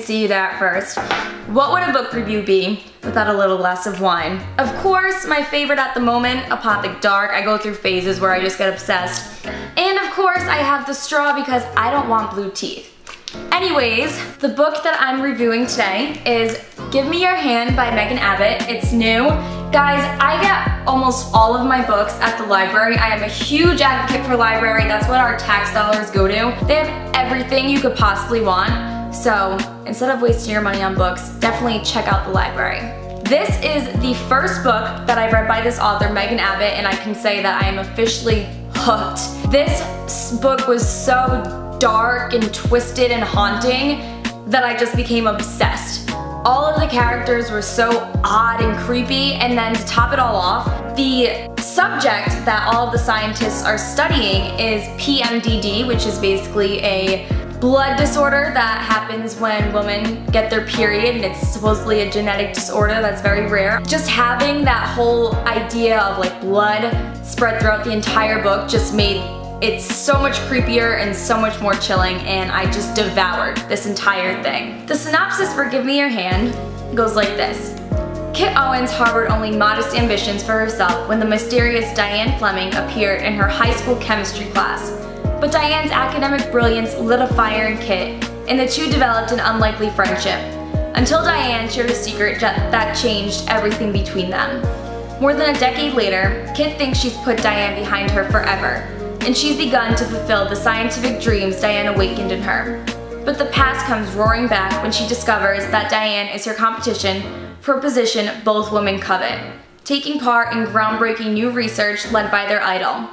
see you there at first. What would a book review be without a little glass of wine? Of course, my favorite at the moment, Apothic Dark. I go through phases where I just get obsessed. And of course, I have the straw because I don't want blue teeth. Anyways, the book that I'm reviewing today is Give Me Your Hand by Megan Abbott. It's new. Guys, I get almost all of my books at the library. I am a huge advocate for library. That's what our tax dollars go to. They have everything you could possibly want. So instead of wasting your money on books, definitely check out the library. This is the first book that I've read by this author, Megan Abbott, and I can say that I am officially hooked. This book was so dark and twisted and haunting that I just became obsessed. All of the characters were so odd and creepy, and then to top it all off, the subject that all of the scientists are studying is PMDD, which is basically a blood disorder that happens when women get their period, and it's supposedly a genetic disorder that's very rare. Just having that whole idea of like blood spread throughout the entire book just made it's so much creepier and so much more chilling, and I just devoured this entire thing. The synopsis for Give Me Your Hand goes like this. Kit Owens harbored only modest ambitions for herself when the mysterious Diane Fleming appeared in her high school chemistry class. But Diane's academic brilliance lit a fire in Kit, and the two developed an unlikely friendship, until Diane shared a secret that changed everything between them. More than a decade later, Kit thinks she's put Diane behind her forever, and she's begun to fulfill the scientific dreams Diane awakened in her. But the past comes roaring back when she discovers that Diane is her competition for a position both women covet, taking part in groundbreaking new research led by their idol.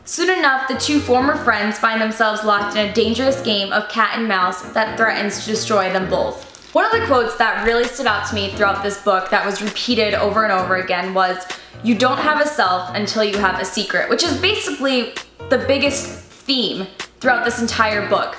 Soon enough, the two former friends find themselves locked in a dangerous game of cat and mouse that threatens to destroy them both. One of the quotes that really stood out to me throughout this book that was repeated over and over again was, "You don't have a self until you have a secret," which is basically the biggest theme throughout this entire book.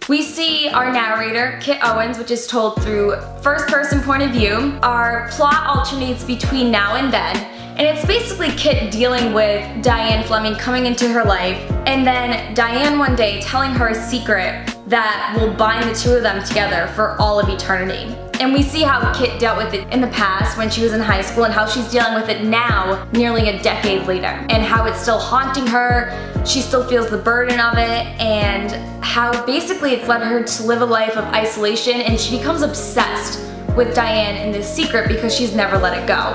We see our narrator, Kit Owens, which is told through first-person point of view. Our plot alternates between now and then, and it's basically Kit dealing with Diane Fleming coming into her life, and then Diane one day telling her a secret that will bind the two of them together for all of eternity. And we see how Kit dealt with it in the past when she was in high school, and how she's dealing with it now, nearly a decade later, and how it's still haunting her. She still feels the burden of it, and how basically it's led her to live a life of isolation, and she becomes obsessed with Diane and this secret because she's never let it go.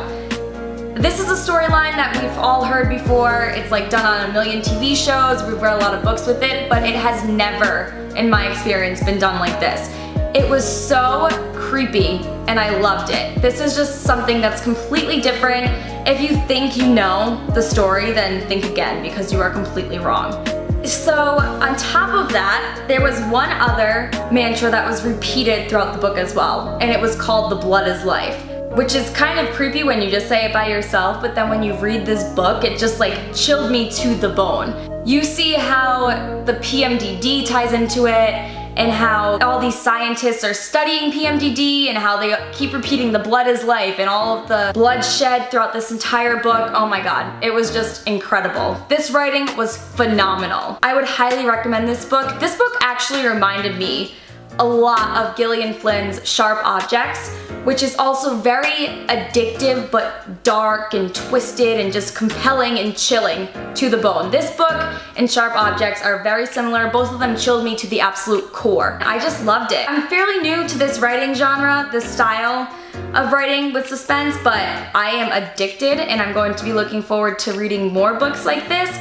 This is a storyline that we've all heard before. It's like done on a million TV shows, we've read a lot of books with it, but it has never, in my experience, been done like this. It was so creepy, and I loved it. This is just something that's completely different. If you think you know the story, then think again, because you are completely wrong. So on top of that, there was one other mantra that was repeated throughout the book as well, and it was called "The Blood is Life," which is kind of creepy when you just say it by yourself, but then when you read this book, it just like chilled me to the bone. You see how the PMDD ties into it, and how all these scientists are studying PMDD, and how they keep repeating "the blood is life," and all of the bloodshed throughout this entire book. Oh my god, it was just incredible. This writing was phenomenal. I would highly recommend this book. This book actually reminded me a lot of Gillian Flynn's Sharp Objects, which is also very addictive but dark and twisted and just compelling and chilling to the bone. This book and Sharp Objects are very similar. Both of them chilled me to the absolute core. I just loved it. I'm fairly new to this writing genre, this style of writing with suspense, but I am addicted, and I'm going to be looking forward to reading more books like this.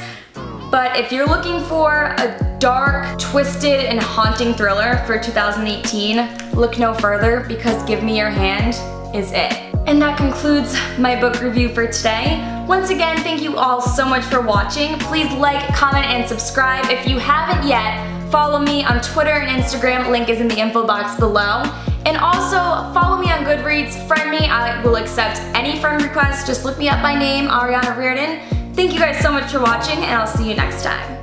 But if you're looking for a dark, twisted, and haunting thriller for 2018, look no further, because Give Me Your Hand is it. And that concludes my book review for today. Once again, thank you all so much for watching. Please like, comment, and subscribe. If you haven't yet, follow me on Twitter and Instagram. Link is in the info box below. And also, follow me on Goodreads, friend me. I will accept any friend requests. Just look me up by name, Arianna. Thank you guys so much for watching, and I'll see you next time.